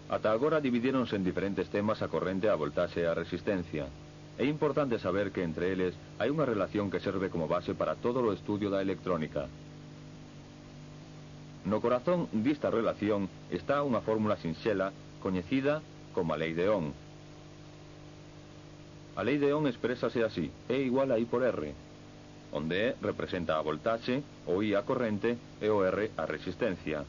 Ata agora dividíronse en diferentes temas a corrente, a voltaxe e a resistencia. É importante saber que entre eles hai unha relación que serve como base para todo o estudio da electrónica. No corazón desta relación está unha fórmula sinxela coñecida como a lei de Ohm. A lei de Ohm exprésase así: E igual a I por R, onde E representa a voltaxe, o I a corrente e o R a resistencia.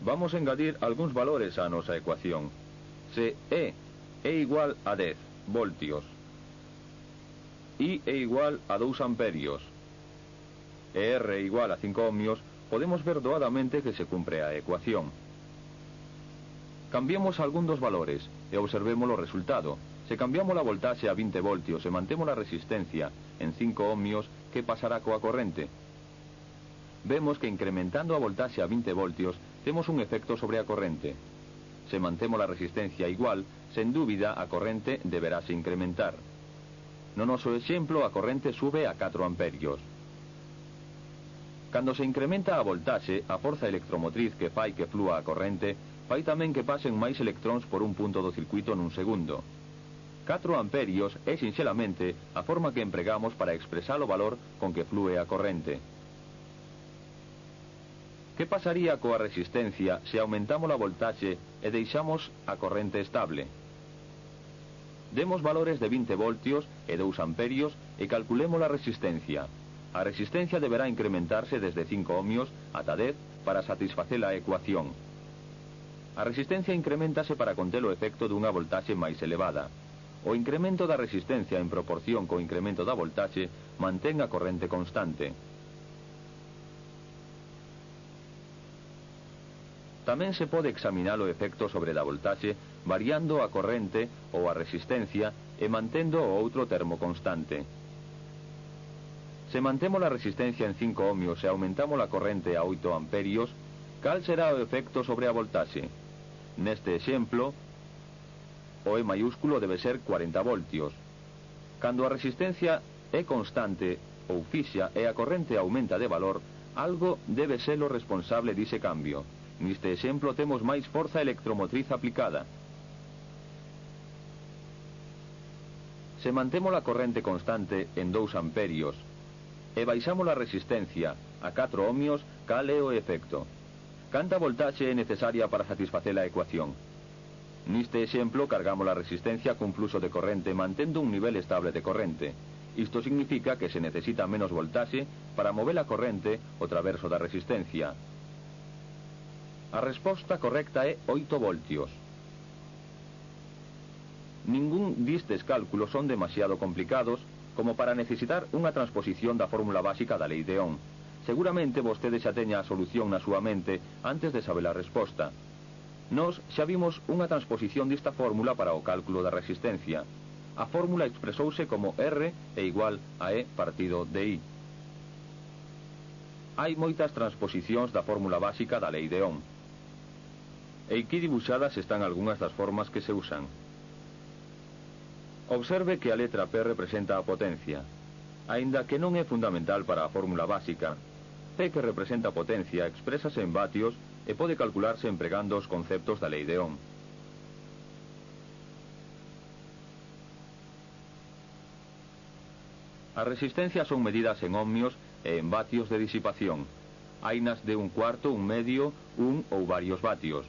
Vamos a engadir algúns valores á nosa ecuación. Se E é igual a 10 voltios, I é igual a 2 amperios e R é igual a 5 ohmios, podemos ver doadamente que se cumpre a ecuación. Cambiemos algún dos valores e observemos o resultado. Se cambiamos a voltaxe a 20 voltios e mantemos a resistencia en 5 ohmios, que pasará coa corrente? Vemos que incrementando a voltaxe a 20 voltios temos un efecto sobre a corrente. Se mantemos a resistencia igual, sen dúbida a corrente deberase incrementar. No noso exemplo, a corrente sube a 4 amperios. Cando se incrementa a voltaxe, a forza electromotriz que fai que flúa a corrente fai tamén que pasen máis electróns por un punto do circuito nun segundo. 4 amperios é sinxelamente a forma que empregamos para expresar o valor con que flúe a corrente. Que pasaría coa resistencia se aumentamos a voltaxe e deixamos a corrente estable? Demos valores de 20 voltios e 2 amperios e calculemos a resistencia. A resistencia deberá incrementarse desde 5 ohmios ata 10 para satisfacer a ecuación. A resistencia incrementase para conter o efecto dunha voltaxe máis elevada. O incremento da resistencia en proporción co incremento da voltaxe mantén a corrente constante. Tamén se pode examinar o efecto sobre da voltaxe variando a corrente ou a resistencia e mantendo o outro termo constante. Se mantemos a resistencia en 5 ohmios e aumentamos a corrente a 8 amperios, cal será o efecto sobre a voltaxe? Neste exemplo, o E maiúsculo debe ser 40 voltios. Cando a resistencia é constante ou fixa e a corrente aumenta de valor, algo debe ser o responsable dise cambio. Neste exemplo temos máis forza electromotriz aplicada. Se mantemos a corrente constante en 2 amperios e baixamos a resistencia a 4 ohmios, cal é o efecto? Canta voltaxe é necesaria para satisfacer a ecuación? Neste exemplo cargamos a resistencia cun fluxo de corrente mantendo un nivel estable de corrente. Isto significa que se necesita menos voltaxe para mover a corrente o traverso da resistencia. A resposta correcta é 8 voltios. Ningún distes cálculos son demasiado complicados como para necesitar unha transposición da fórmula básica da lei de Ohm. Seguramente vostede xa teña a solución na súa mente antes de saber a resposta. Nós xa vimos unha transposición desta fórmula para o cálculo da resistencia. A fórmula expresouse como R é igual a E partido de I. Hai moitas transposicións da fórmula básica da lei de Ohm. E aquí dibuixadas están algunhas das formas que se usan. Observe que a letra P representa a potencia. Aínda que non é fundamental para a fórmula básica, P que representa a potencia exprésase en vatios e pode calcularse empregando os conceptos da lei de Ohm. As resistencias son medidas en ohmios e en vatios de disipación. Hainas de 1/4, 1/2, 1 ou varios vatios.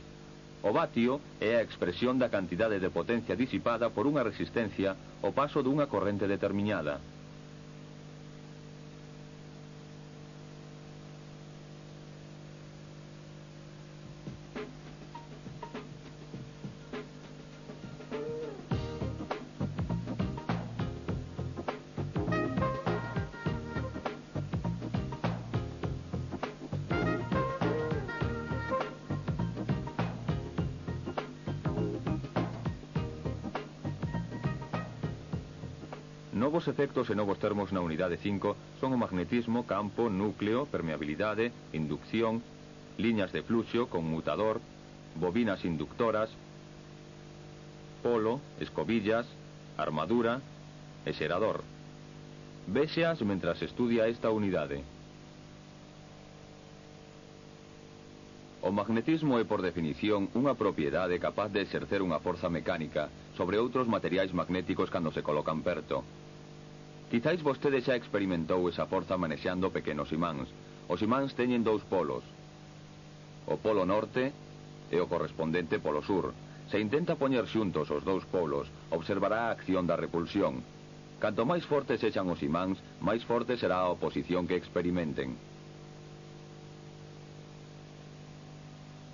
O vatio é a expresión da cantidade de potencia disipada por unha resistencia ao paso dunha corrente determinada. Novos efectos e novos termos na unidade 5 son o magnetismo, campo, núcleo, permeabilidade, inducción, liñas de fluxo, conmutador, bobinas inductoras, polo, escobillas, armadura e xerador. Véxeas mentras estudia esta unidade. O magnetismo é, por definición, unha propiedade capaz de exercer unha forza mecánica sobre outros materiais magnéticos cando se colocan perto. Quizáis vostede xa experimentou esa forza manexando pequenos imáns. Os imáns teñen dous polos, o polo norte e o correspondente polo sur. Se intenta poñer xuntos os dous polos, observará a acción da repulsión. Canto máis fortes sexan os imáns, máis forte será a oposición que experimenten.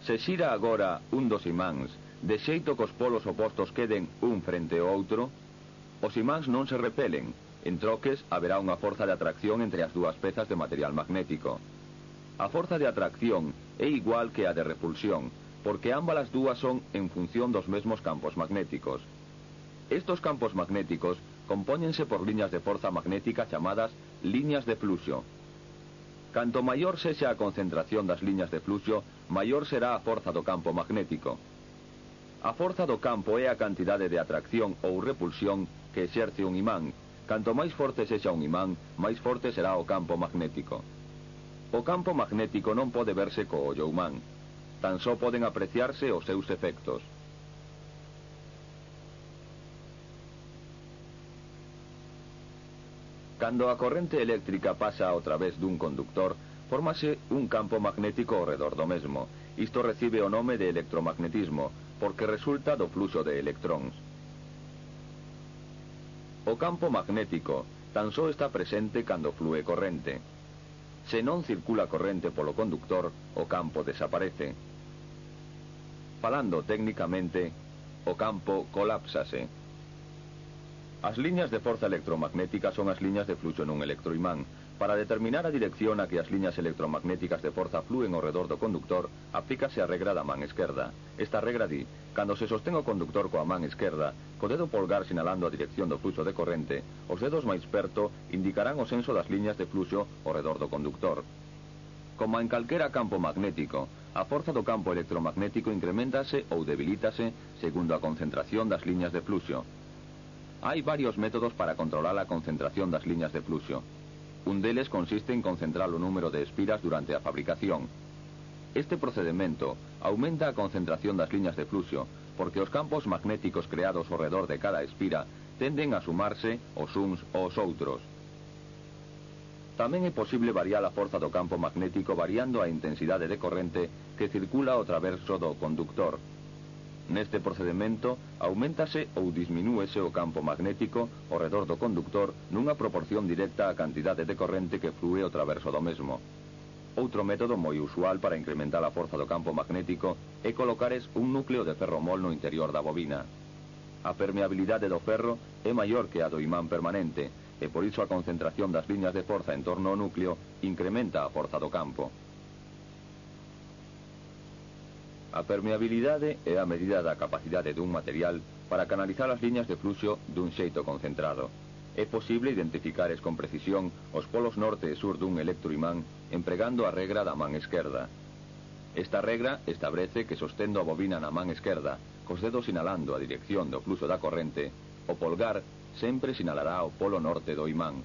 Se xira agora un dos imáns, de xeito que os polos opostos queden un frente ao outro, os imáns non se repelen. En troques, haberá unha forza de atracción entre as dúas pezas de material magnético. A forza de atracción é igual que a de repulsión, porque ambas as dúas son en función dos mesmos campos magnéticos. Estos campos magnéticos compóñense por liñas de forza magnética chamadas liñas de fluxo. Canto maior sexa a concentración das liñas de fluxo, maior será a forza do campo magnético. A forza do campo é a cantidade de atracción ou repulsión que exerce un imán. Canto máis forte sexa un imán, máis forte será o campo magnético. O campo magnético non pode verse co ollo humán. Tan só poden apreciarse os seus efectos. Cando a corrente eléctrica pasa ao través dun conductor, fórmase un campo magnético ao redor do mesmo. Isto recibe o nome de electromagnetismo, porque resulta do fluxo de electróns. O campo magnético tan só está presente cando flúe corrente. Se non circula corrente polo conductor, o campo desaparece. Falando técnicamente, o campo colapsase. As liñas de forza electromagnética son as liñas de fluxo nun electroimán. Para determinar a dirección a que as liñas electromagnéticas de forza flúen ao redor do conductor, aplícase a regra da man esquerda. Esta regra di, cando se sostén o conductor coa man esquerda, co dedo polgar sinalando a dirección do fluxo de corrente, os dedos máis perto indicarán o senso das liñas de fluxo ao redor do conductor. Como en calquera campo magnético, a forza do campo electromagnético increméntase ou debilítase segundo a concentración das liñas de fluxo. Hai varios métodos para controlar a concentración das liñas de fluxo. Un deles consiste en concentrar o número de espiras durante a fabricación. Este procedimento aumenta a concentración das liñas de fluxo, porque os campos magnéticos creados ao redor de cada espira tenden a sumarse os uns aos outros. Tamén é posible variar a forza do campo magnético variando a intensidade de corrente que circula ao traverso do conductor. Neste procedimento, auméntase ou disminúese o campo magnético ao redor do conductor nunha proporción directa á cantidade de corrente que flúe ao traverso do mesmo. Outro método moi usual para incrementar a forza do campo magnético é colocares un núcleo de ferro mol no interior da bobina. A permeabilidade do ferro é maior que a do imán permanente, e por iso a concentración das liñas de forza en torno ao núcleo incrementa a forza do campo. A permeabilidade é a medida da capacidade dun material para canalizar as liñas de fluxo dun xeito concentrado. É posible identificares con precisión os polos norte e sur dun electroimán empregando a regra da man esquerda. Esta regra establece que sostendo a bobina na man esquerda, cos dedos sinalando a dirección do fluxo da corrente, o polgar sempre sinalará o polo norte do imán.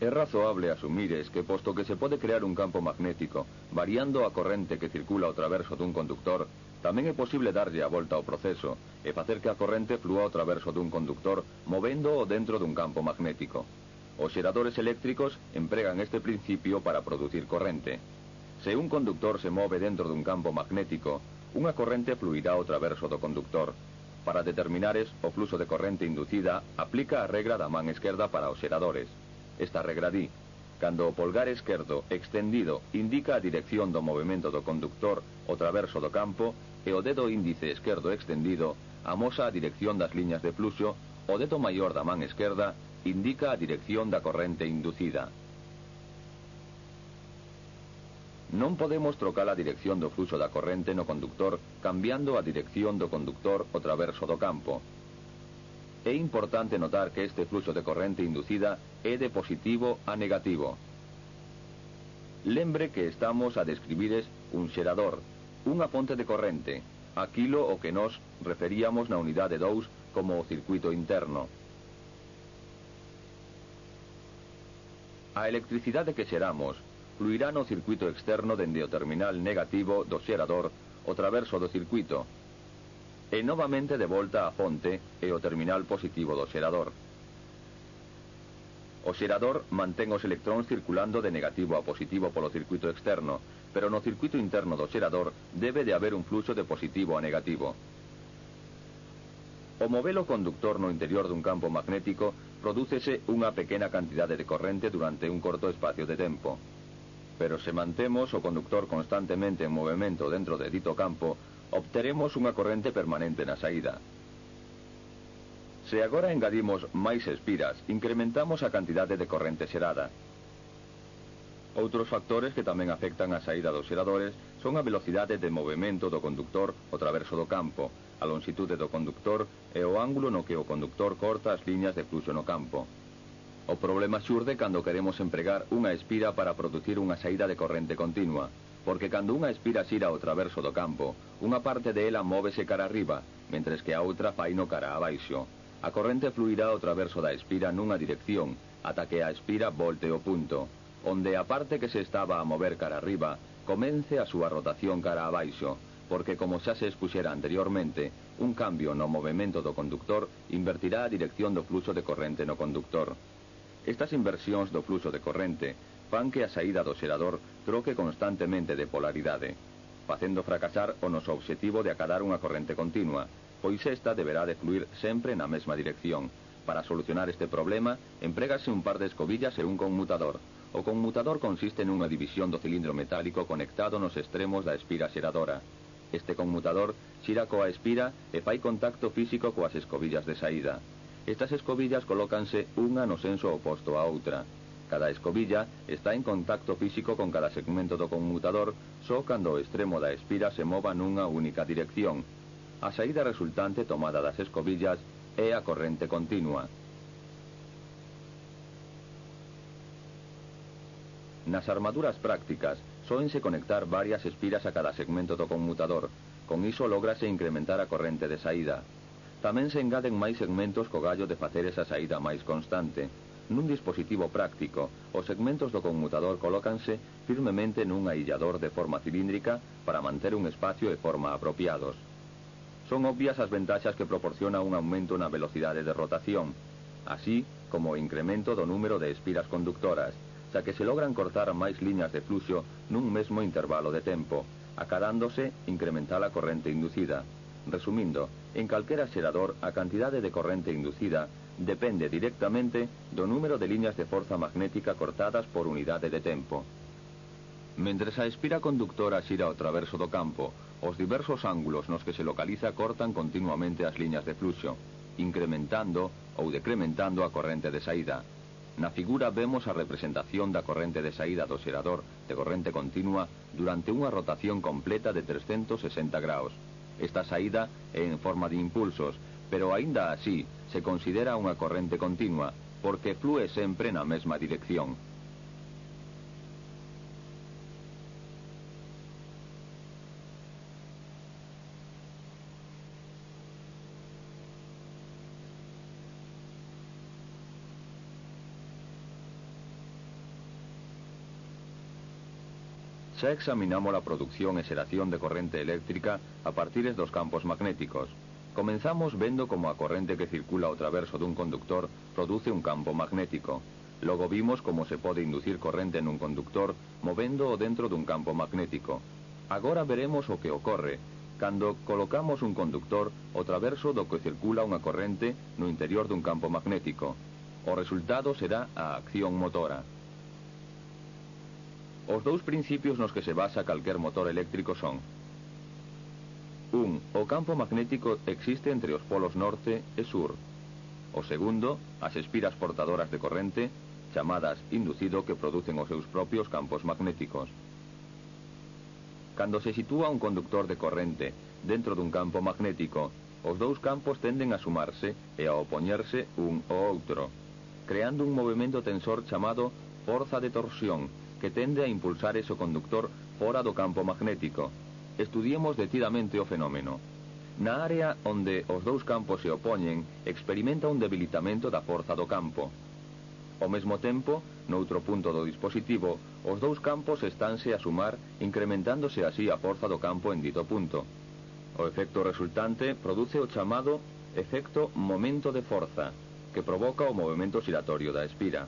É razoable asumires que, posto que se pode crear un campo magnético variando a corrente que circula ao traverso dun conductor, tamén é posible darlle a volta ao proceso e facer que a corrente flúa ao traverso dun conductor movendo-o dentro dun campo magnético. Os xeradores eléctricos empregan este principio para producir corrente. Se un conductor se move dentro dun campo magnético, unha corrente fluirá ao traverso do conductor. Para determinares o fluxo de corrente inducida, aplica a regra da man esquerda para os xeradores. Esta regra di, cando o polgar esquerdo extendido indica a dirección do movimento do conductor ao traverso do campo e o dedo índice esquerdo extendido amosa a dirección das liñas de fluxo, o dedo maior da man esquerda indica a dirección da corrente inducida. Non podemos trocar a dirección do fluxo da corrente no conductor cambiando a dirección do conductor ao traverso do campo. É importante notar que este fluxo de corrente inducida é de positivo a negativo. Lembre que estamos a describires un xerador. unha fonte de corrente, aquilo o que nós referíamos na unidade 2 como o circuito interno. A electricidade que xeramos fluirá no circuito externo dende o terminal negativo do xerador o traverso do circuito e novamente de volta á fonte e o terminal positivo do xerador. O xerador mantén os electróns circulando de negativo a positivo polo circuito externo, pero no circuito interno do xerador debe de haber un fluxo de positivo a negativo. O movelo conductor no interior dun campo magnético prodúcese unha pequena cantidade de corrente durante un corto espacio de tempo. Pero se mantemos o conductor constantemente en movimento dentro de dito campo, obteremos unha corrente permanente na saída. Se agora engadimos máis espiras, incrementamos a cantidade de corrente xerada. Outros factores que tamén afectan a saída dos xeradores son a velocidade de movimento do conductor ao traverso do campo, a longitude do conductor e o ángulo no que o conductor corta as liñas de fluxo no campo. O problema xurde cando queremos empregar unha espira para producir unha saída de corrente continua, porque cando unha espira xira ao traverso do campo, unha parte de ela móvese cara arriba, mentres que a outra faino cara abaixo. A corrente fluirá ao traverso da espira nunha dirección, ata que a espira volte ao punto, onde a parte que se estaba a mover cara arriba comence a súa rotación cara abaixo, porque como xa se expuxera anteriormente, un cambio no movimento do conductor invertirá a dirección do fluxo de corrente no conductor. Estas inversións do fluxo de corrente fan que a saída do xerador troque constantemente de polaridade, facendo fracasar o noso obxectivo de acadar unha corrente continua, pois esta deberá de fluir sempre na mesma dirección. Para solucionar este problema, emprégase un par de escobillas e un conmutador. O conmutador consiste nunha división do cilindro metálico conectado nos extremos da espira xeradora. Este conmutador xira coa espira e fai contacto físico coas escobillas de saída. Estas escobillas colócanse unha no senso oposto á outra. Cada escobilla está en contacto físico con cada segmento do conmutador só cando o extremo da espira se mova nunha única dirección. A saída resultante tomada das escobillas é a corrente continua. Nas armaduras prácticas sóense conectar varias espiras a cada segmento do conmutador. Con iso lógrase incrementar a corrente de saída. Tamén se engaden máis segmentos co gallo de facer esa saída máis constante. Nun dispositivo práctico, os segmentos do conmutador colócanse firmemente nun aillador de forma cilíndrica para manter un espacio e forma apropiados. Son obvias as ventaxas que proporciona un aumento na velocidade de rotación, así como o incremento do número de espiras conductoras, xa que se logran cortar máis liñas de fluxo nun mesmo intervalo de tempo, acadándose incrementar a corrente inducida. Resumindo, en calquera xerador a cantidade de corrente inducida depende directamente do número de liñas de forza magnética cortadas por unidade de tempo. Mentres a espira conductora xira ao traverso do campo, os diversos ángulos nos que se localiza cortan continuamente as liñas de fluxo, incrementando ou decrementando a corrente de saída. Na figura vemos a representación da corrente de saída do xerador de corrente continua durante unha rotación completa de 360 graus. Esta saída é en forma de impulsos, pero aínda así se considera unha corrente continua, porque flúe sempre na mesma dirección. Xa examinamos a produción e xeración de corrente eléctrica a partires dos campos magnéticos. Comenzamos vendo como a corrente que circula ao traverso dun conductor produce un campo magnético. Logo vimos como se pode inducir corrente nun conductor movéndoo dentro dun campo magnético. Agora veremos o que ocorre cando colocamos un conductor ao traverso do que circula unha corrente no interior dun campo magnético. O resultado será a acción motora. Os dous principios nos que se basa calquer motor eléctrico son: 1. O campo magnético existe entre os polos norte e sur. O segundo, as espiras portadoras de corrente, chamadas inducido, que producen os seus propios campos magnéticos. Cando se sitúa un conductor de corrente dentro dun campo magnético, os dous campos tenden a sumarse e a opoñerse un ao outro, creando un movimento tensor chamado forza de torsión, que tende a impulsar ese conductor fora do campo magnético. estudiemos detidamente o fenómeno. Na área onde os dous campos se opoñen, experimenta un debilitamento da forza do campo. Ao mesmo tempo, noutro punto do dispositivo, os dous campos estánse a sumar, incrementándose así a forza do campo en dito punto. O efecto resultante produce o chamado efecto momento de forza, que provoca o movimento xiratorio da espira.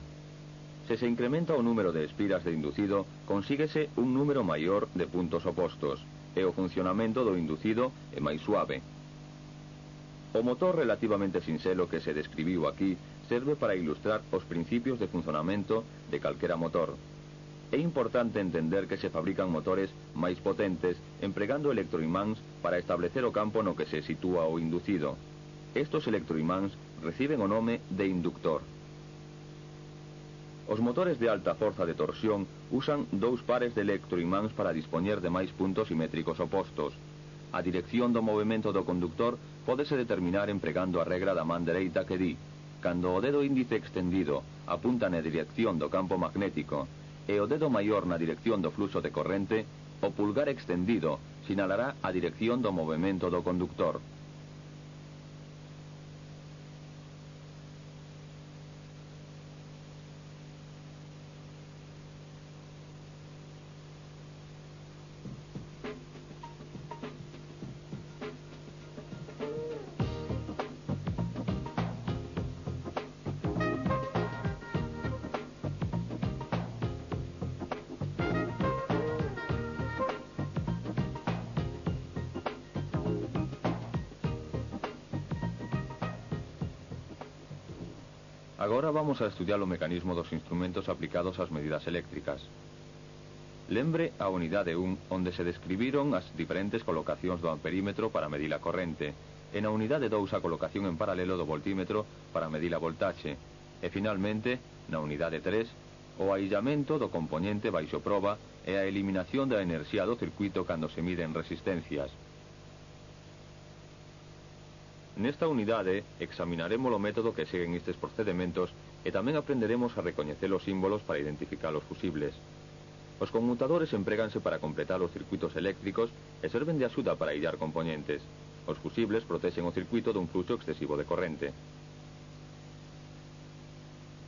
Se se incrementa o número de espiras de inducido, consíguese un número maior de puntos opostos, e o funcionamento do inducido é máis suave. O motor relativamente sinxelo que se describiu aquí serve para ilustrar os principios de funcionamento de calquera motor. É importante entender que se fabrican motores máis potentes empregando electroimáns para establecer o campo no que se sitúa o inducido. Estos electroimáns reciben o nome de inductor. Os motores de alta forza de torsión usan dous pares de electroimáns para dispoñer de máis puntos simétricos opostos. A dirección do movimento do conductor pódese determinar empregando a regra da man dereita que di: cando o dedo índice extendido apunta na dirección do campo magnético e o dedo maior na dirección do fluxo de corrente, o pulgar extendido sinalará a dirección do movimento do conductor. Agora vamos a estudiar o mecanismo dos instrumentos aplicados ás medidas eléctricas. Lembre a unidade 1, onde se describiron as diferentes colocacións do amperímetro para medir a corrente, e na unidade 2 a colocación en paralelo do voltímetro para medir a voltaxe, e finalmente, na unidade 3, o aillamento do componente baixo proba e a eliminación da enerxía do circuito cando se miden resistencias. Nesta unidade examinaremos o método que seguen estes procedementos e tamén aprenderemos a recoñecer os símbolos para identificar os fusibles. Os conmutadores empréganse para completar os circuitos eléctricos e serven de axuda para illar componentes. Os fusibles protexen o circuito dun fluxo excesivo de corrente.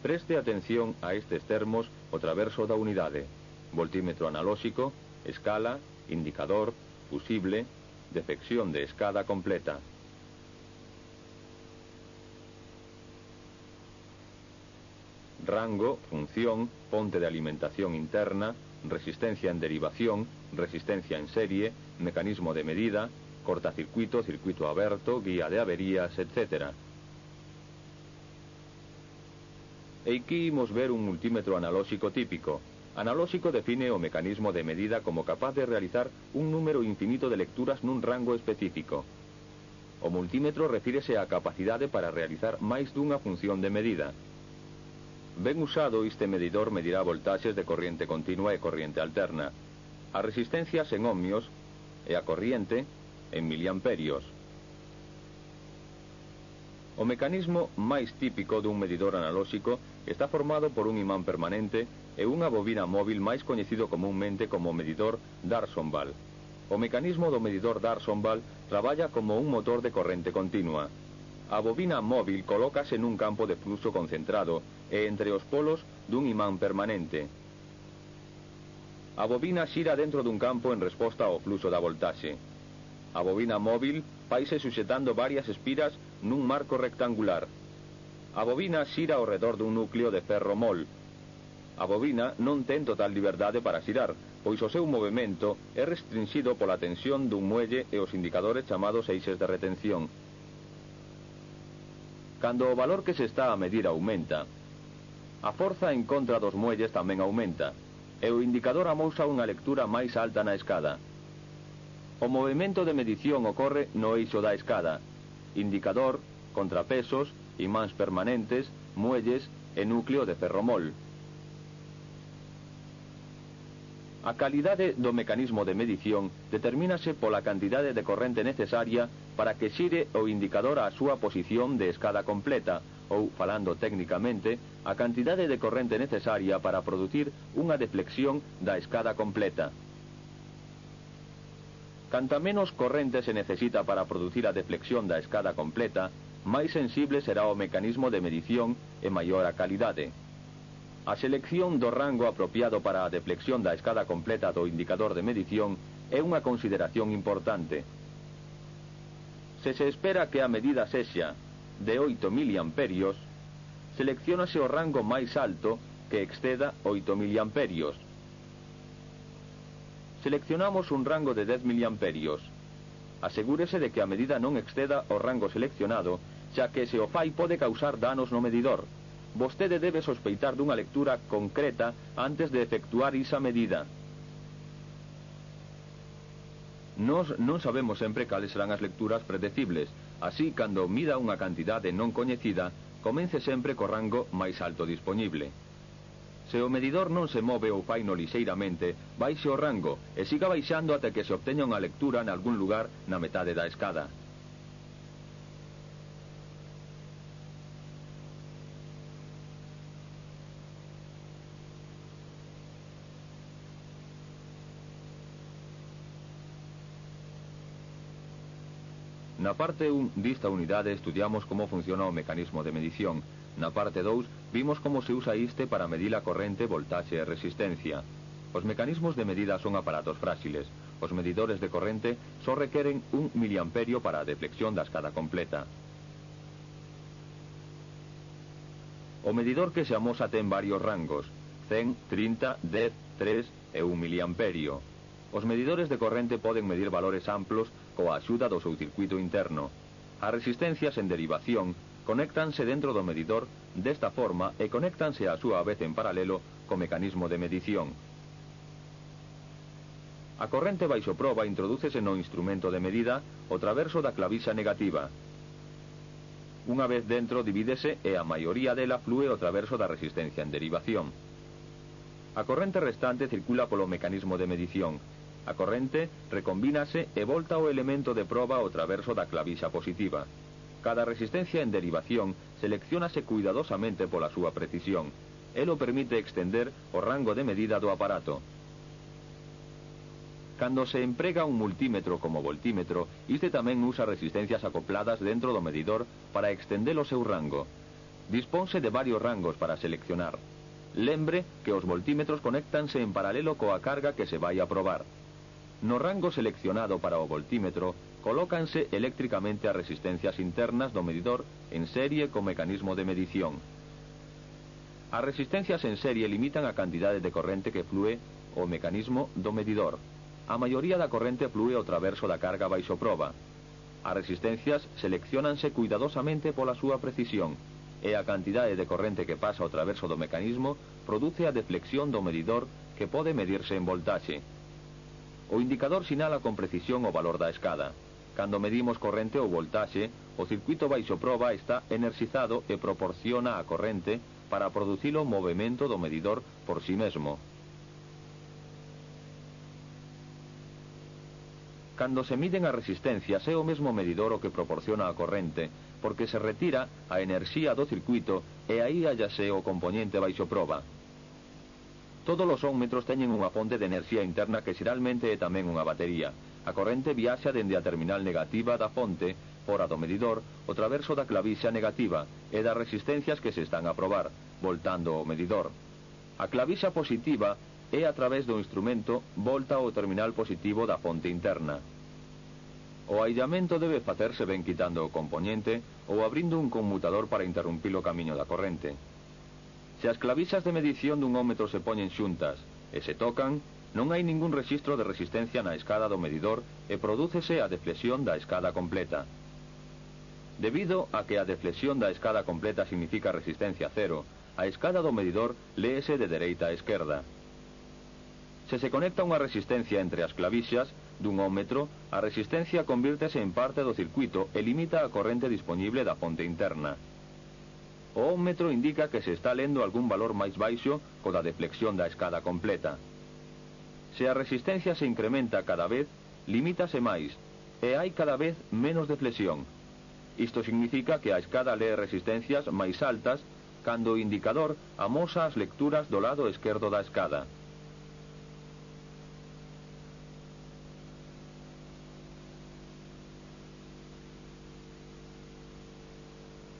Preste atención a estes termos o traverso da unidade: voltímetro analóxico, escala, indicador, fusible, defección de escada completa. Rango, función, ponte de alimentación interna, resistencia en derivación, resistencia en serie, mecanismo de medida, cortacircuito, circuito aberto, guía de averías, etc. E aquí imos ver un multímetro analóxico típico. Analóxico define o mecanismo de medida como capaz de realizar un número infinito de lecturas nun rango específico. O multímetro refírese á capacidade para realizar máis dunha función de medida. Ben usado, este medidor medirá voltaxes de corriente continua e corriente alterna, as resistencias en ohmios e a corriente en miliamperios. O mecanismo máis típico dun medidor analóxico está formado por un imán permanente e unha bobina móvil máis coñecido comúnmente como medidor D'Arsonval. O mecanismo do medidor D'Arsonval traballa como un motor de corrente continua. A bobina móvil colócase nun campo de fluxo concentrado e entre os polos dun imán permanente. A bobina xira dentro dun campo en resposta ao fluxo da voltaxe. A bobina móvil faise suxetando varias espiras nun marco rectangular. A bobina xira ao redor dun núcleo de ferro mol. A bobina non ten total liberdade para xirar, pois o seu movimento é restringido pola tensión dun muelle e os indicadores chamados eixes de retención. Cando o valor que se está a medir aumenta, a forza en contra dos muelles tamén aumenta, e o indicador amosa unha lectura máis alta na escada. O movimento de medición ocorre no eixo da escada: indicador, contrapesos, imáns permanentes, muelles e núcleo de ferromol. A calidade do mecanismo de medición determínase pola cantidade de corrente necesaria para que xire o indicador á súa posición de escada completa, ou, falando técnicamente, a cantidade de corrente necesaria para producir unha deflexión da escada completa. Canta menos corrente se necesita para producir a deflexión da escada completa, máis sensible será o mecanismo de medición e maior a calidade. A selección do rango apropiado para a deflexión da escada completa do indicador de medición é unha consideración importante. Se se espera que a medida sexa de 8 miliamperios, selecciónase o rango máis alto que exceda 8 miliamperios. Seleccionamos un rango de 10 miliamperios. Asegúrese de que a medida non exceda o rango seleccionado, xa que se o fai pode causar danos no medidor. Vostede debe sospeitar dunha lectura concreta antes de efectuar esa medida. Nos non sabemos sempre cales serán as lecturas predecibles, así, cando mida unha cantidade non coñecida, comence sempre co rango máis alto dispoñible. Se o medidor non se move ou faino lixeiramente, baixe o rango e siga baixando até que se obteña unha lectura nalgún lugar na metade da escada. Na parte 1 desta unidade estudiamos como funciona o mecanismo de medición. Na parte 2 vimos como se usa este para medir a corrente, voltaxe e resistencia. Os mecanismos de medida son aparatos fráxiles. Os medidores de corrente só requeren 1 miliamperio para a deflexión da escada completa. O medidor que se amosa ten varios rangos: 100, 30, 10, 3 e 1 miliamperio. Os medidores de corrente poden medir valores amplos coa axuda do seu circuito interno. As resistencias en derivación conéctanse dentro do medidor desta forma e conéctanse á súa vez en paralelo co mecanismo de medición. A corrente baixo proba introdúcese no instrumento de medida o traverso da clavixa negativa. Unha vez dentro divídese e a maioría dela flúe o traverso da resistencia en derivación. A corrente restante circula polo mecanismo de medición. A corrente recombínase e volta o elemento de proba ao traverso da clavixa positiva. Cada resistencia en derivación selecciónase cuidadosamente pola súa precisión. Elo permite extender o rango de medida do aparato. Cando se emprega un multímetro como voltímetro, este tamén usa resistencias acopladas dentro do medidor para extender o seu rango. Disponse de varios rangos para seleccionar. Lembre que os voltímetros conéctanse en paralelo coa carga que se vai a probar. No rango seleccionado para o voltímetro, colócanse eléctricamente as resistencias internas do medidor en serie co mecanismo de medición. As resistencias en serie limitan a cantidade de corrente que flúe o mecanismo do medidor. A maioría da corrente flúe ao traverso da carga baixo proba. As resistencias selecciónanse cuidadosamente pola súa precisión, e a cantidade de corrente que pasa ao traverso do mecanismo produce a deflexión do medidor que pode medirse en voltaxe. O indicador sinala con precisión o valor da escada. Cando medimos corrente ou voltaxe, o circuito baixo proba está energizado e proporciona a corrente para producir o movimento do medidor por si mesmo. Cando se miden as resistencias é o mesmo medidor o que proporciona a corrente, porque se retira a enerxía do circuito e aí hállase o componente baixo proba. Todos os ómetros teñen unha fonte de enerxía interna que xeralmente é tamén unha batería. A corrente viaxa dende a terminal negativa da fonte, fora do medidor, o traverso da clavixa negativa e das resistencias que se están a probar, voltando o medidor. A clavixa positiva é a través do instrumento volta ao terminal positivo da fonte interna. O aillamento debe facerse ben quitando o componente ou abrindo un conmutador para interrumpir o camiño da corrente. Se as clavixas de medición dun ómetro se poñen xuntas e se tocan, non hai ningún rexistro de resistencia na escada do medidor e prodúcese a deflexión da escada completa. Debido a que a deflexión da escada completa significa resistencia cero, a escada do medidor léese de dereita a esquerda. Se se conecta unha resistencia entre as clavixas dun ómetro, a resistencia convírtese en parte do circuito e limita a corrente dispoñible da fonte interna. O ómetro indica que se está lendo algún valor máis baixo co da deflexión da escada completa. Se a resistencia se incrementa cada vez, limítase máis, e hai cada vez menos deflexión. Isto significa que a escada lee resistencias máis altas cando o indicador amosa as lecturas do lado esquerdo da escada.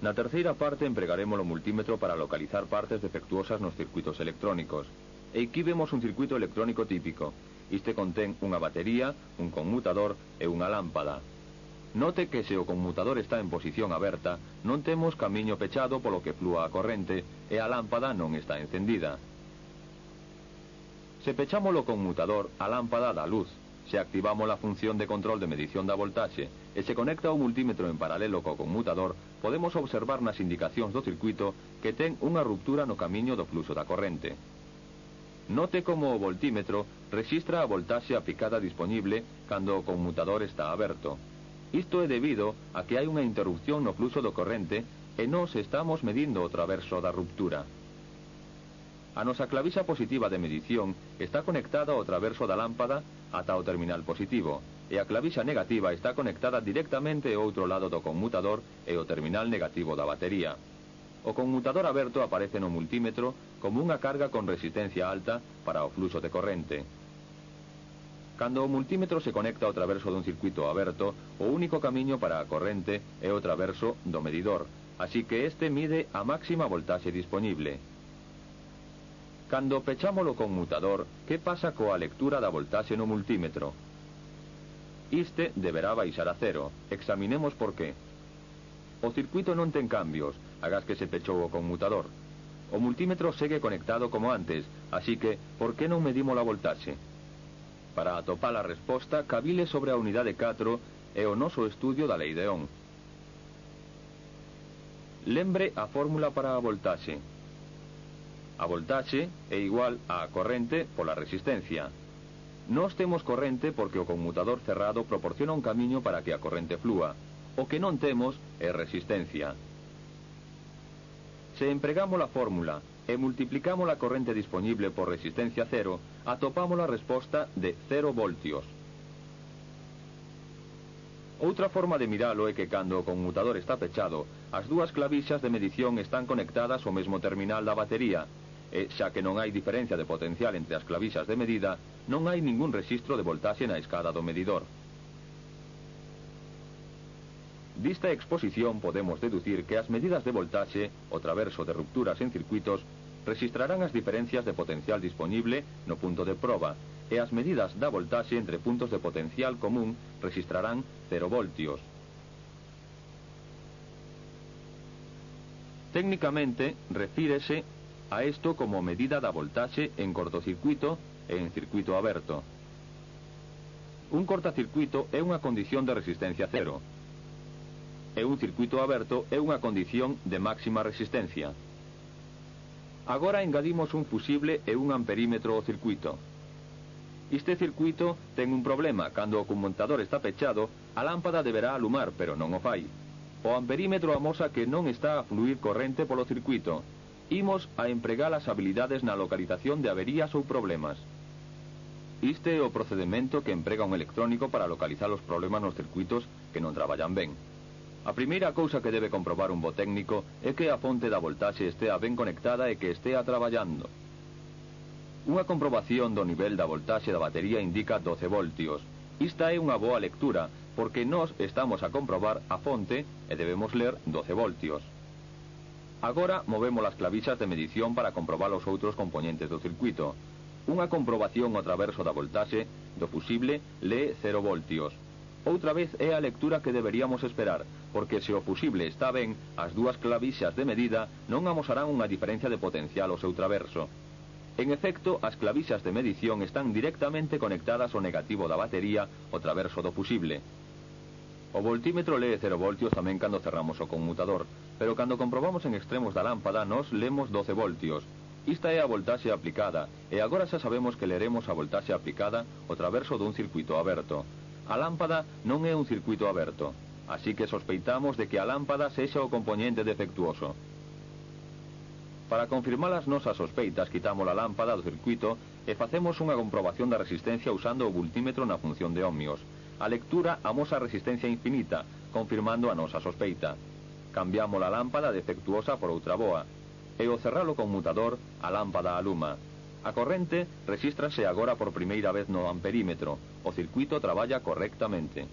Na terceira parte empregaremos o multímetro para localizar partes defectuosas nos circuitos electrónicos. E aquí vemos un circuito electrónico típico. Este contén unha batería, un conmutador e unha lámpada. Note que se o conmutador está en posición aberta, non temos camiño pechado polo que flúa a corrente e a lámpada non está encendida. Se pechamos o conmutador, a lámpada dá luz. Se activamos a función de control de medición da voltaxe e se conecta o multímetro en paralelo co conmutador, podemos observar nas indicacións do circuito que ten unha ruptura no camiño do fluxo da corrente. Note como o voltímetro rexistra a voltaxe aplicada disponible cando o conmutador está aberto. Isto é debido a que hai unha interrupción no fluxo do corrente e nós estamos medindo o traverso da ruptura. A nosa clavixa positiva de medición está conectada ao traverso da lámpada ata o terminal positivo, e a clavixa negativa está conectada directamente ao outro lado do conmutador e o terminal negativo da batería. O conmutador aberto aparece no multímetro como unha carga con resistencia alta para o fluxo de corrente. Cando o multímetro se conecta ao traverso dun circuito aberto, o único camiño para a corrente é o traverso do medidor, así que este mide a máxima voltaxe disponible. Cando pechamos o conmutador, que pasa coa lectura da voltaxe no multímetro? Este deberá baixar a cero. Examinemos por qué. O circuito non ten cambios, agás que se pechou o conmutador. O multímetro segue conectado como antes, así que, por que non medimos a voltaxe? Para atopar a resposta, cabile sobre a unidade 4 e o noso estudio da lei de Ohm. Lembre a fórmula para a voltaxe. A voltaxe é igual á corrente pola resistencia. Nós temos corrente porque o conmutador cerrado proporciona un camiño para que a corrente flúa. O que non temos é resistencia. Se empregamos a fórmula e multiplicamos a corrente disponible por resistencia cero, atopamos a resposta de 0 voltios. Outra forma de miralo é que cando o conmutador está pechado, as dúas clavixas de medición están conectadas ao mesmo terminal da batería, e xa que non hai diferencia de potencial entre as clavixas de medida, non hai ningún rexistro de voltaxe na escada do medidor. Dista exposición podemos deducir que as medidas de voltaxe, o traverso de rupturas en circuitos, registrarán as diferencias de potencial disponible no punto de proba, e as medidas da voltaxe entre puntos de potencial común registrarán 0 voltios. Técnicamente, refírese a isto como medida da voltaxe en cortocircuito e en circuito aberto. Un cortacircuito é unha condición de resistencia cero, e un circuito aberto é unha condición de máxima resistencia. Agora engadimos un fusible e un amperímetro ao circuito. Este circuito ten un problema. Cando o conmutador está pechado, a lámpada deberá alumar, pero non o fai. O amperímetro amosa que non está a fluir corrente polo circuito. Imos a empregar as habilidades na localización de averías ou problemas. Este é o procedimento que emprega un electrónico para localizar os problemas nos circuitos que non traballan ben. A primeira cousa que debe comprobar un bo técnico é que a fonte da voltaxe estea ben conectada e que estea traballando. Unha comprobación do nivel da voltaxe da batería indica 12 voltios. Esta é unha boa lectura, porque nós estamos a comprobar a fonte e debemos ler 12 voltios. Agora movemos as clavixas de medición para comprobar os outros componentes do circuito. Unha comprobación ao traverso da voltaxe do fusible lee 0 voltios. Outra vez é a lectura que deberíamos esperar, porque se o fusible está ben, as dúas clavixas de medida non amosarán unha diferencia de potencial ao seu traverso. En efecto, as clavixas de medición están directamente conectadas ao negativo da batería ao traverso do fusible. O voltímetro lee 0 voltios tamén cando cerramos o conmutador, pero cando comprobamos en extremos da lámpada nos lemos 12 voltios. Esta é a voltaxe aplicada, e agora xa sabemos que leremos a voltaxe aplicada ao traverso dun circuito aberto. A lámpada non é un circuito aberto, así que sospeitamos de que a lámpada sexa o componente defectuoso. Para confirmar as nosas sospeitas, quitamos a lámpada do circuito e facemos unha comprobación da resistencia usando o voltímetro na función de ohmios. A lectura amosa resistencia infinita, confirmando a nosa sospeita. Cambiamos a lámpada defectuosa por outra boa, e ao cerrar o conmutador, a lámpada aluma. A corrente rexístrase agora por primeira vez no amperímetro. O circuito traballa correctamente.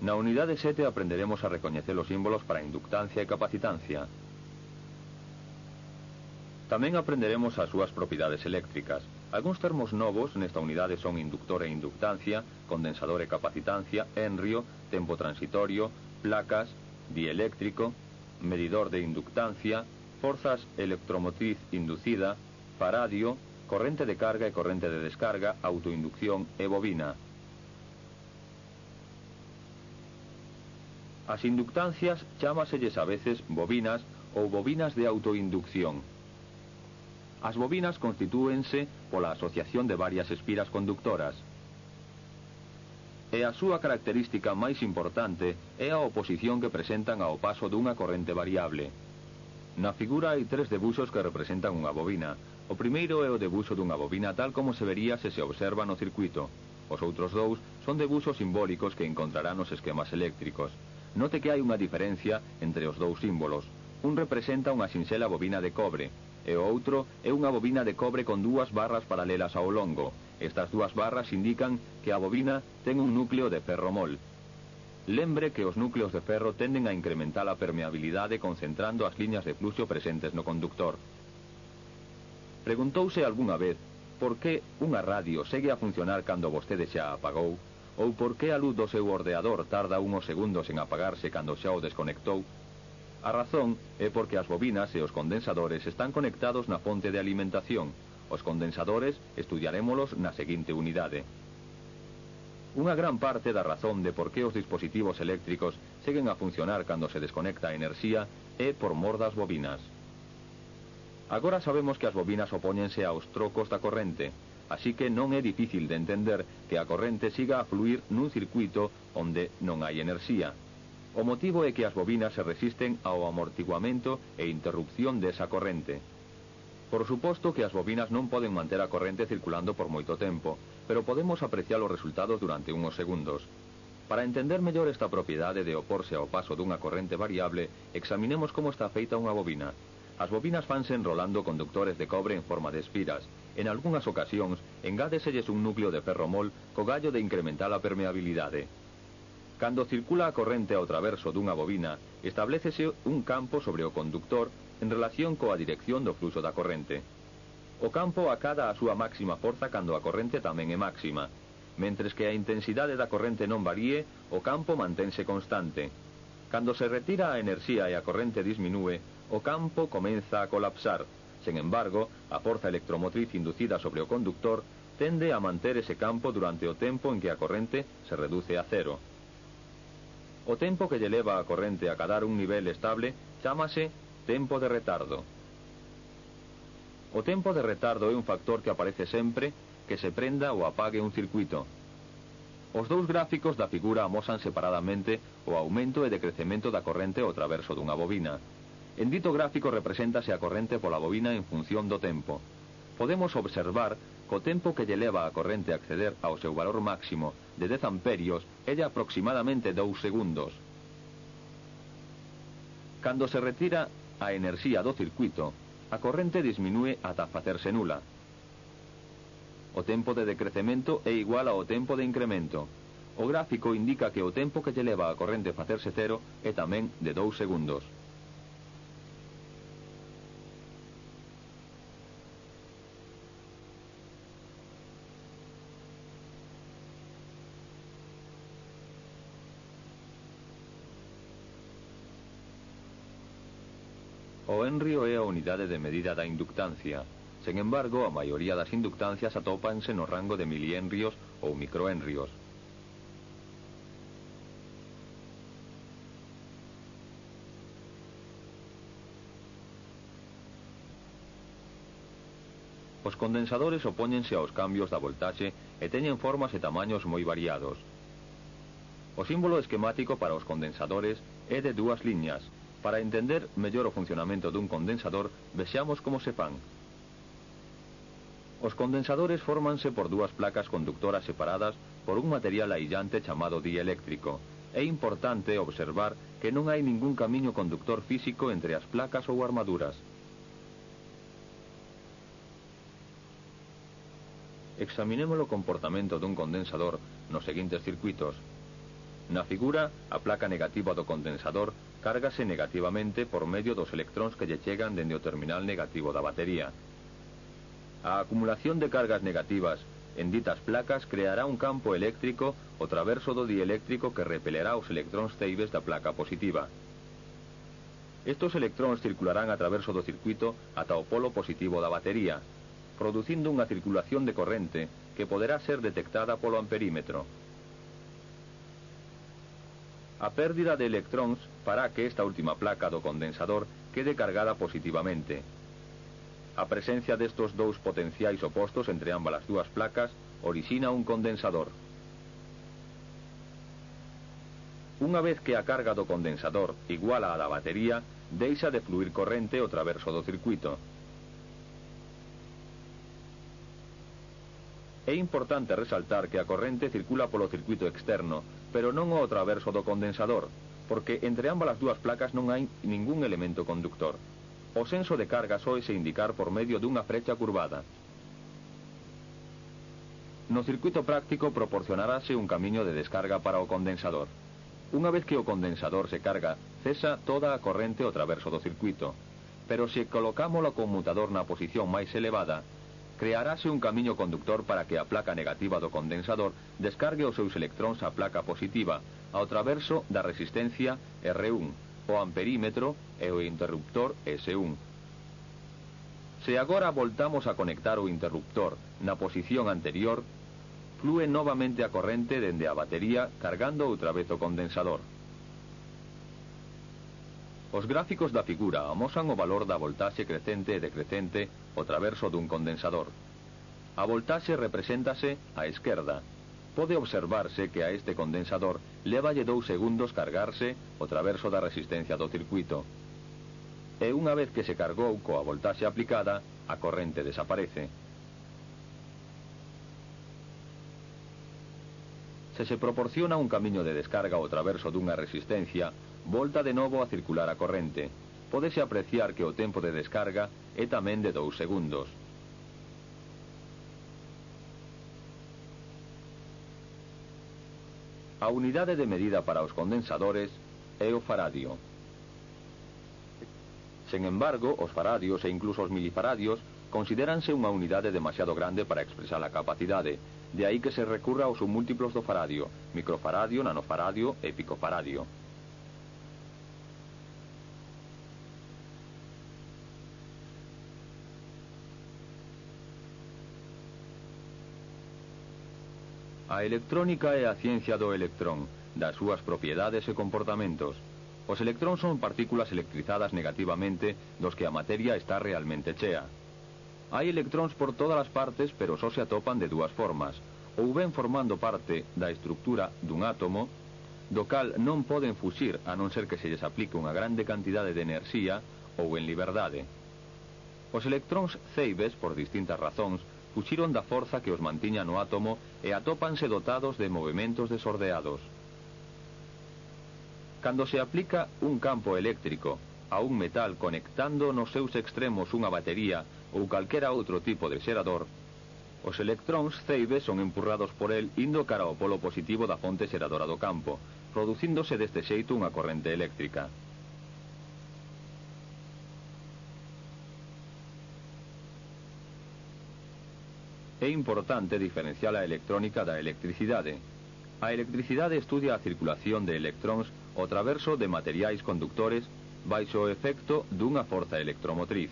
Na unidade 7 aprenderemos a recoñecer os símbolos para inductancia e capacitancia. Tamén aprenderemos as súas propiedades eléctricas. Algúns termos novos nesta unidade son inductor e inductancia, condensador e capacitancia, enrio, tempo transitorio, placas, dieléctrico, medidor de inductancia, forzas electromotriz inducida, faradio, corrente de carga e corrente de descarga, autoinducción e bobina. As inductancias chámaselles a veces bobinas ou bobinas de autoinducción. As bobinas constitúense pola asociación de varias espiras conductoras. E a súa característica máis importante é a oposición que presentan ao paso dunha corrente variable. Na figura hai 3 debuxos que representan unha bobina. O primeiro é o debuxo dunha bobina tal como se vería se se observa no circuito. Os outros 2 son debuxos simbólicos que encontrarán nos esquemas eléctricos. Note que hai unha diferencia entre os 2 símbolos. Un representa unha sinxela bobina de cobre, e o outro é unha bobina de cobre con 2 barras paralelas ao longo. Estas 2 barras indican que a bobina ten un núcleo de ferromol. Lembre que os núcleos de ferro tenden a incrementar a permeabilidade concentrando as liñas de fluxo presentes no conductor. Preguntouse algunha vez por que unha radio segue a funcionar cando vostede xa a apagou, ou por que a luz do seu ordenador tarda unos segundos en apagarse cando xa o desconectou? A razón é porque as bobinas e os condensadores están conectados na fonte de alimentación. Os condensadores estudiarémolos na seguinte unidade. Unha gran parte da razón de por que os dispositivos eléctricos seguen a funcionar cando se desconecta a enerxía é por mor das bobinas. Agora sabemos que as bobinas opóñense aos trocos da corrente, así que non é difícil de entender que a corrente siga a fluir nun circuito onde non hai enerxía. O motivo é que as bobinas se resisten ao amortiguamento e interrupción desa corrente. Por suposto que as bobinas non poden manter a corrente circulando por moito tempo, pero podemos apreciar os resultados durante unos segundos. Para entender mellor esta propiedade de oporse ao paso dunha corrente variable, examinemos como está feita unha bobina. As bobinas fanse enrolando conductores de cobre en forma de espiras. En algunhas ocasións, engádeselles un núcleo de ferromol co gallo de incrementar a permeabilidade. Cando circula a corrente ao traverso dunha bobina, establécese un campo sobre o conductor en relación coa dirección do fluxo da corrente. O campo acada a súa máxima forza cando a corrente tamén é máxima. Mentres que a intensidade da corrente non varíe, o campo mantense constante. Cando se retira a enerxía e a corrente disminúe, o campo comeza a colapsar. Sen embargo, a forza electromotriz inducida sobre o conductor tende a manter ese campo durante o tempo en que a corrente se reduce a cero. O tempo que lle leva a corrente a cadar un nivel estable chámase tempo de retardo. O tempo de retardo é un factor que aparece sempre que se prenda ou apague un circuito. Os 2 gráficos da figura amosan separadamente o aumento e decrecemento da corrente ao traverso dunha bobina. En dito gráfico represéntase a corrente pola bobina en función do tempo. Podemos observar que o tempo que lle leva a corrente a acceder ao seu valor máximo de 10 amperios é de aproximadamente 2 segundos. Cando se retira a enerxía do circuito, a corrente disminúe ata facerse nula. O tempo de decrecemento é igual ao tempo de incremento. O gráfico indica que o tempo que lle leva a corrente facerse cero é tamén de 2 segundos. O henrio é a unidade de medida da inductancia. Sen embargo, a maioría das inductancias atópanse no rango de milihenrios ou microhenrios. Os condensadores opóñense aos cambios da voltaxe e teñen formas e tamaños moi variados. O símbolo esquemático para os condensadores é de 2 liñas. Para entender mellor o funcionamento dun condensador, vexamos como se fan. Os condensadores fórmanse por 2 placas conductoras separadas por un material aillante chamado dieléctrico. É importante observar que non hai ningún camiño conductor físico entre as placas ou armaduras. Examinemos o comportamento dun condensador nos seguintes circuitos. Na figura, a placa negativa do condensador cárgase negativamente por medio dos electróns que lle chegan dende o terminal negativo da batería. A acumulación de cargas negativas en ditas placas creará un campo eléctrico o traverso do dieléctrico que repelerá os electróns ceibes da placa positiva. Estos electróns circularán a traverso do circuito ata o polo positivo da batería, producindo unha circulación de corrente que poderá ser detectada polo amperímetro. A pérdida de electróns fará que esta última placa do condensador quede cargada positivamente. A presencia destos dous potenciais opostos entre ambas as dúas placas orixina un condensador. Unha vez que a carga do condensador iguala a da batería, deixa de fluir corrente ao traverso do circuito. É importante resaltar que a corrente circula polo circuito externo, pero non ao traverso do condensador, porque entre ambas as dúas placas non hai ningún elemento conductor. O senso de carga sóese indicar por medio dunha frecha curvada. No circuito práctico proporcionarase un camiño de descarga para o condensador. Unha vez que o condensador se carga, cesa toda a corrente ao traverso do circuito. Pero se colocamos o conmutador na posición máis elevada, crearase un camiño conductor para que a placa negativa do condensador descargue os seus electróns á placa positiva, ao traverso da resistencia R1, o amperímetro e o interruptor S1. Se agora voltamos a conectar o interruptor na posición anterior, flúe novamente a corrente dende a batería cargando outra vez o condensador. Os gráficos da figura amosan o valor da voltaxe crecente e decrecente ao traverso dun condensador. A voltaxe represéntase á esquerda. Pode observarse que a este condensador lévalle 2 segundos cargarse o traverso da resistencia do circuito. E unha vez que se cargou coa voltaxe aplicada, a corrente desaparece. Se se proporciona un camiño de descarga ao traverso dunha resistencia, volta de novo a circular a corrente. Pódese apreciar que o tempo de descarga é tamén de 2 segundos. A unidade de medida para os condensadores é o faradio. Sen embargo, os faradios e incluso os milifaradios considéranse unha unidade demasiado grande para expresar a capacidade, de aí que se recurra aos submúltiplos do faradio, microfaradio, nanofaradio e picofaradio. A electrónica é a ciencia do electrón, das súas propiedades e comportamentos. Os electróns son partículas electrizadas negativamente dos que a materia está realmente chea. Hai electróns por todas as partes, pero só se atopan de dúas formas, ou ben formando parte da estructura dun átomo, do cal non poden fuxir a non ser que se lles aplique unha grande cantidade de enerxía, ou en liberdade. Os electróns ceibes, por distintas razóns, fuxiron da forza que os mantiña no átomo e atópanse dotados de movementos desordeados. Cando se aplica un campo eléctrico a un metal conectando nos seus extremos unha batería ou calquera outro tipo de xerador, os electróns ceibes son empurrados por el indo cara ao polo positivo da fonte xeradora do campo, producíndose deste xeito unha corrente eléctrica. É importante diferenciar a electrónica da electricidade. A electricidade estudia a circulación de electróns ao traverso de materiais conductores baixo o efecto dunha forza electromotriz.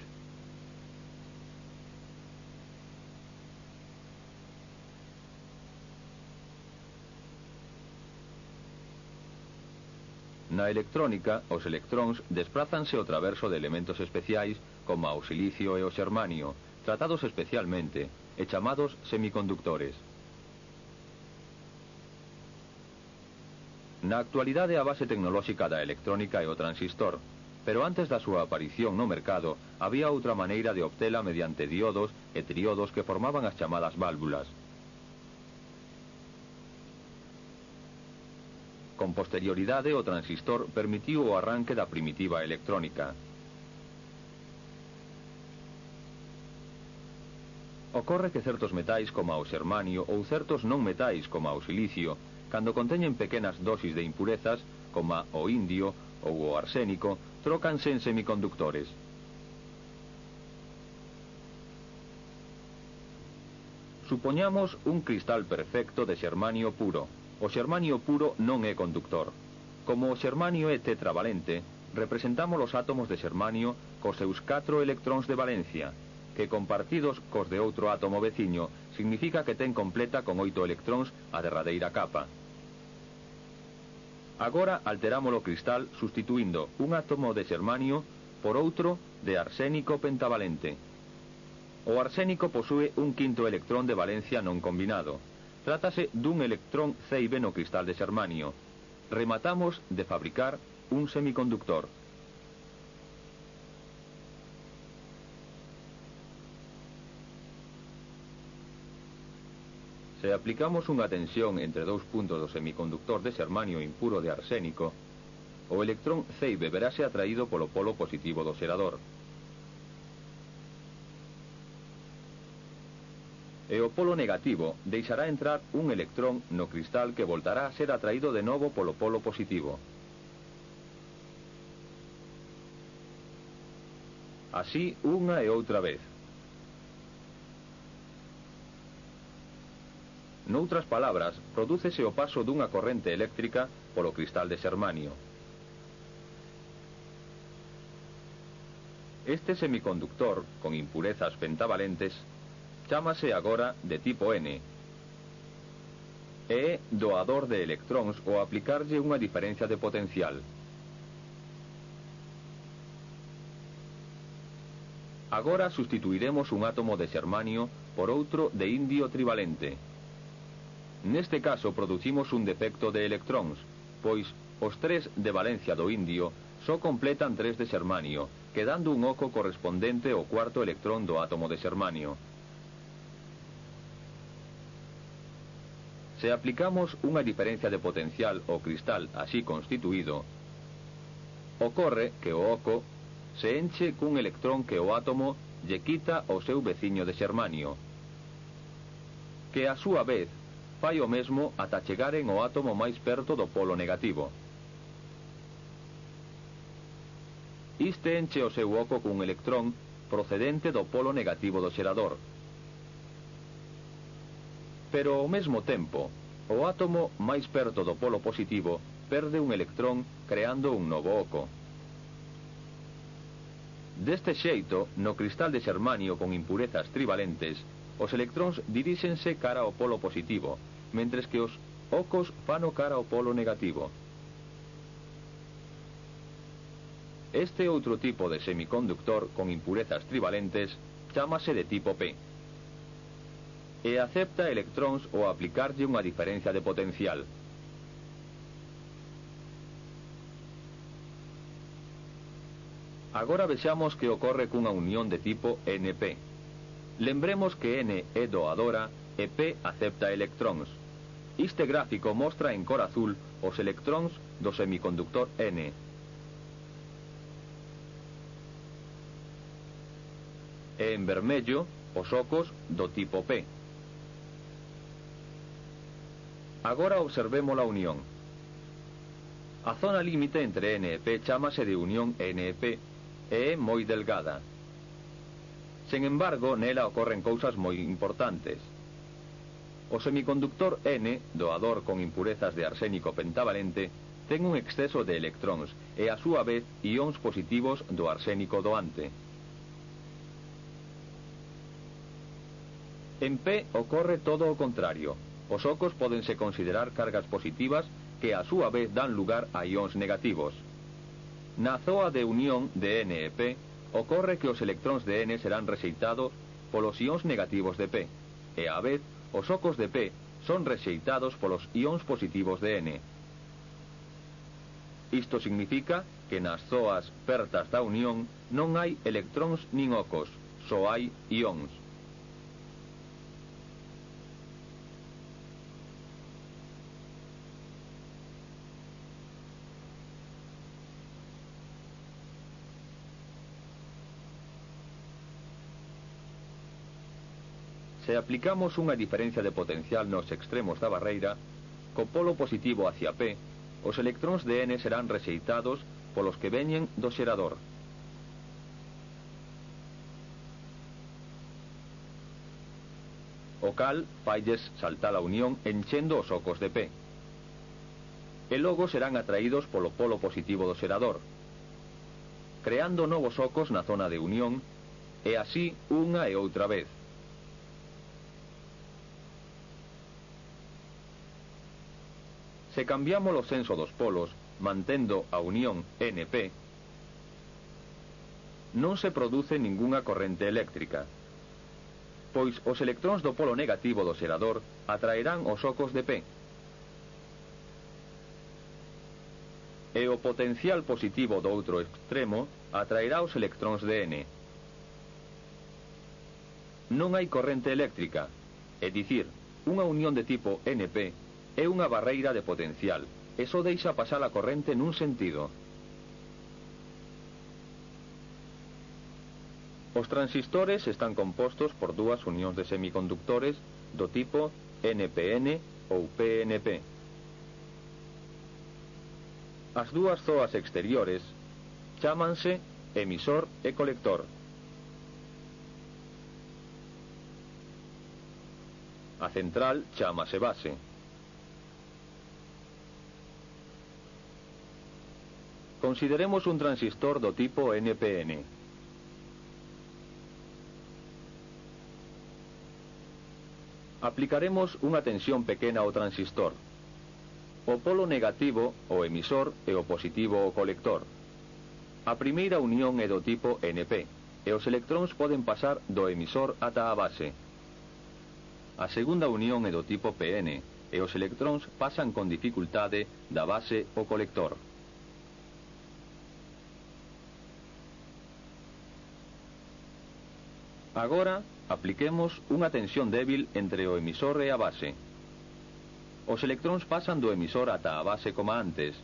Na electrónica, os electróns desplázanse ao traverso de elementos especiais como o silicio e o xermanio, tratados especialmente e chamados semiconductores. Na actualidade a base tecnolóxica da electrónica é o transistor, pero antes da súa aparición no mercado había outra maneira de obtela mediante diodos e triodos que formaban as chamadas válvulas. Con posterioridade o transistor permitiu o arranque da primitiva electrónica. Ocorre que certos metais como o xermanio ou certos non metais como o silicio, cando conteñen pequenas dosis de impurezas, como o indio ou o arsénico, trócanse en semiconductores. Supoñamos un cristal perfecto de xermanio puro. O xermanio puro non é conductor. Como o xermanio é tetravalente, representamos os átomos de xermanio cos seus 4 electróns de valencia, que compartidos cos de outro átomo veciño, significa que ten completa con 8 electróns a derradeira capa. Agora alteramos o cristal sustituindo un átomo de xermanio por outro de arsénico pentavalente. O arsénico posúe un quinto electrón de valencia non combinado. Trátase dun electrón ceibe no cristal de xermanio. Rematamos de fabricar un semiconductor. Se aplicamos unha tensión entre dous puntos do semiconductor de xermanio impuro de arsénico, o electrón ceibe verase atraído polo polo positivo do xerador. E o polo negativo deixará entrar un electrón no cristal que voltará a ser atraído de novo polo polo positivo. Así unha e outra vez. Noutras palabras, prodúcese o paso dunha corrente eléctrica polo cristal de xermanio. Este semiconductor, con impurezas pentavalentes, chámase agora de tipo N. É doador de electróns ao aplicarlle unha diferencia de potencial. Agora sustituiremos un átomo de xermanio por outro de indio trivalente. Neste caso producimos un defecto de electróns, pois os 3 de valencia do indio só completan 3 de xermanio, quedando un oco correspondente ao cuarto electrón do átomo de xermanio. Se aplicamos unha diferencia de potencial ao cristal así constituído, ocorre que o oco se enche cun electrón que o átomo lle quita ao seu veciño de xermanio, que a súa vez fai o mesmo ata chegaren ao átomo máis perto do polo negativo. Iste enche o seu oco cun electrón procedente do polo negativo do xerador. Pero ao mesmo tempo, o átomo máis perto do polo positivo perde un electrón creando un novo oco. Deste xeito, no cristal de xermanio con impurezas trivalentes, os electróns diríxense cara ao polo positivo, mentres que os ocos fano cara ao polo negativo. Este outro tipo de semiconductor con impurezas trivalentes chámase de tipo P. E acepta electróns ao aplicarlle unha diferencia de potencial. Agora vexamos que ocorre cunha unión de tipo NP. Lembremos que N é doadora e P acepta electróns. Este gráfico mostra en cor azul os electróns do semiconductor N. E en vermello os ocos do tipo P. Agora observemos a unión. A zona límite entre N e P chámase de unión NP e é moi delgada. Sen embargo, nela ocorren cousas moi importantes. O semiconductor N, doador con impurezas de arsénico pentavalente, ten un exceso de electróns e a súa vez ións positivos do arsénico doante. En P ocorre todo o contrario. Os ocos pódense considerar cargas positivas que a súa vez dan lugar a ións negativos. Na zoa de unión de N e P, ocorre que os electróns de N serán rexeitados polos ións negativos de P, e á vez, os ocos de P son rexeitados polos ións positivos de N. Isto significa que nas zoas pertas da unión non hai electróns nin ocos, só hai ións. Se aplicamos unha diferencia de potencial nos extremos da barreira, co polo positivo hacia P, os electróns de N serán rexeitados polos que veñen do xerador. O cal failles saltar a unión enchendo os ocos de P. E logo serán atraídos polo polo positivo do xerador, creando novos ocos na zona de unión, e así unha e outra vez. Se cambiamos o senso dos polos, mantendo a unión NP, non se produce ningunha corrente eléctrica, pois os electróns do polo negativo do xerador atraerán os ocos de P. E o potencial positivo do outro extremo atraerá os electróns de N. Non hai corrente eléctrica, é dicir, unha unión de tipo NP é unha barreira de potencial, e só deixa pasar a corrente nun sentido. Os transistores están compostos por dúas unións de semiconductores do tipo NPN ou PNP. As dúas zoas exteriores chámanse emisor e colector. A central chámase base. Consideremos un transistor do tipo NPN. Aplicaremos unha tensión pequena ao transistor. O polo negativo, o emisor, e o positivo, o colector. A primeira unión é do tipo NP, e os electróns poden pasar do emisor ata a base. A segunda unión é do tipo PN, e os electróns pasan con dificultade da base ao colector. Agora, apliquemos unha tensión débil entre o emisor e a base. Os electróns pasan do emisor ata a base como antes.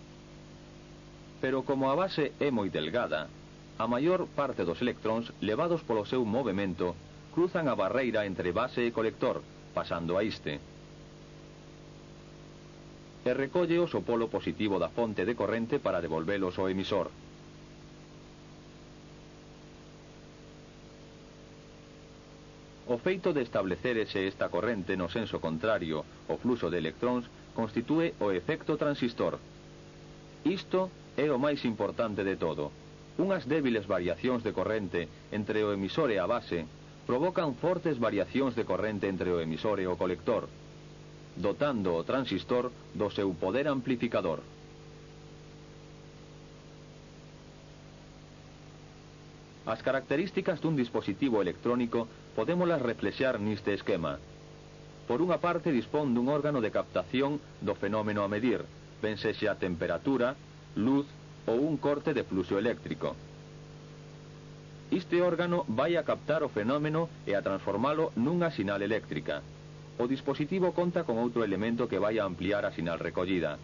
Pero como a base é moi delgada, a maior parte dos electróns, levados polo seu movemento, cruzan a barreira entre base e colector, pasando a iste. E recólleos o polo positivo da fonte de corrente para devolvelos ao emisor. O feito de establecerese esta corrente no senso contrario ao fluxo de electróns constitúe o efecto transistor. Isto é o máis importante de todo. Unhas débiles variacións de corrente entre o emisor e a base provocan fortes variacións de corrente entre o emisor e o colector, dotando o transistor do seu poder amplificador. As características dun dispositivo electrónico podémolas reflexar neste esquema. Por unha parte dispón dun órgano de captación do fenómeno a medir, ben sexa temperatura, luz ou un corte de fluxo eléctrico. Este órgano vai a captar o fenómeno e a transformalo nunha sinal eléctrica. O dispositivo conta con outro elemento que vai a ampliar a sinal recollida.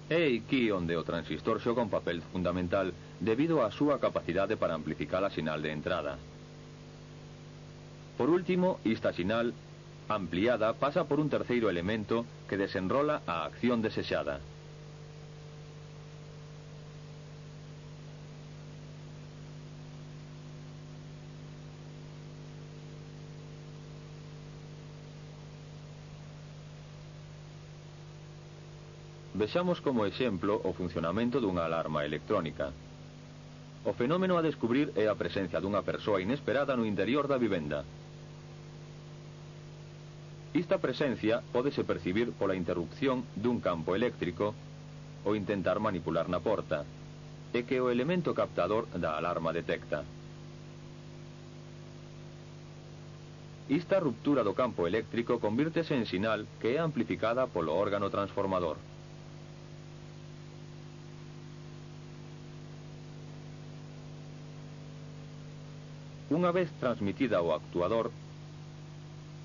É aquí onde o transistor xoga un papel fundamental debido á súa capacidade para amplificar a sinal de entrada. Por último, esta sinal ampliada pasa por un terceiro elemento que desenrola a acción desexada. Vexamos como exemplo o funcionamento dunha alarma electrónica. O fenómeno a descubrir é a presencia dunha persoa inesperada no interior da vivenda. Esta presencia pódese percibir pola interrupción dun campo eléctrico ou intentar manipular na porta, e que o elemento captador da alarma detecta. Esta ruptura do campo eléctrico convírtese en sinal que é amplificada polo órgano transformador. Unha vez transmitida ao actuador,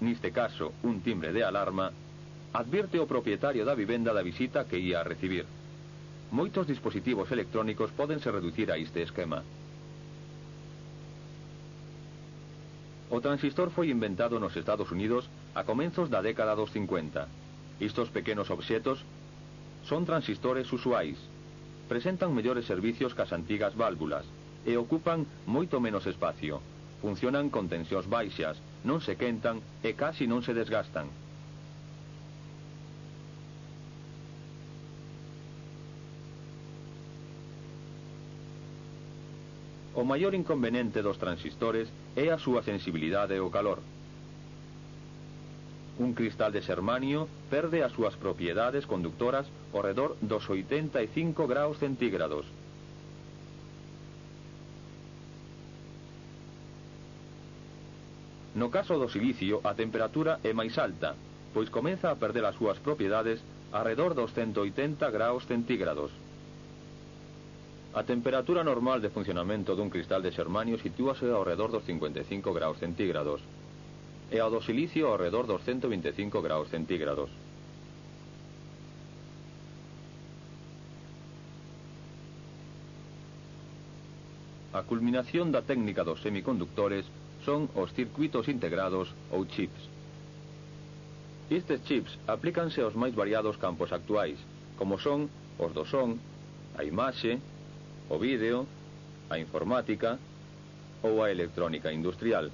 neste caso un timbre de alarma, advirte o propietario da vivenda da visita que ia a recibir. Moitos dispositivos electrónicos pódense reducir a este esquema. O transistor foi inventado nos Estados Unidos a comenzos da década dos 50. Estos pequenos obxetos son transistores usuais. Presentan mellores servicios que as antigas válvulas e ocupan moito menos espacio. Funcionan con tensións baixas, non se quentan e casi non se desgastan. O maior inconveniente dos transistores é a súa sensibilidade ao calor. Un cristal de xermanio perde as súas propiedades conductoras ao redor dos 85 graus centígrados. No caso do silicio, a temperatura é máis alta, pois comeza a perder as súas propiedades arredor dos 180 graus centígrados. A temperatura normal de funcionamento dun cristal de xermanio sitúase ao redor dos 55 graus centígrados e ao do silicio ao redor dos 125 graus centígrados. A culminación da técnica dos semiconductores son os circuitos integrados ou chips. Estes chips aplícanse aos máis variados campos actuais, como son os do son, a imaxe, o vídeo, a informática ou a electrónica industrial.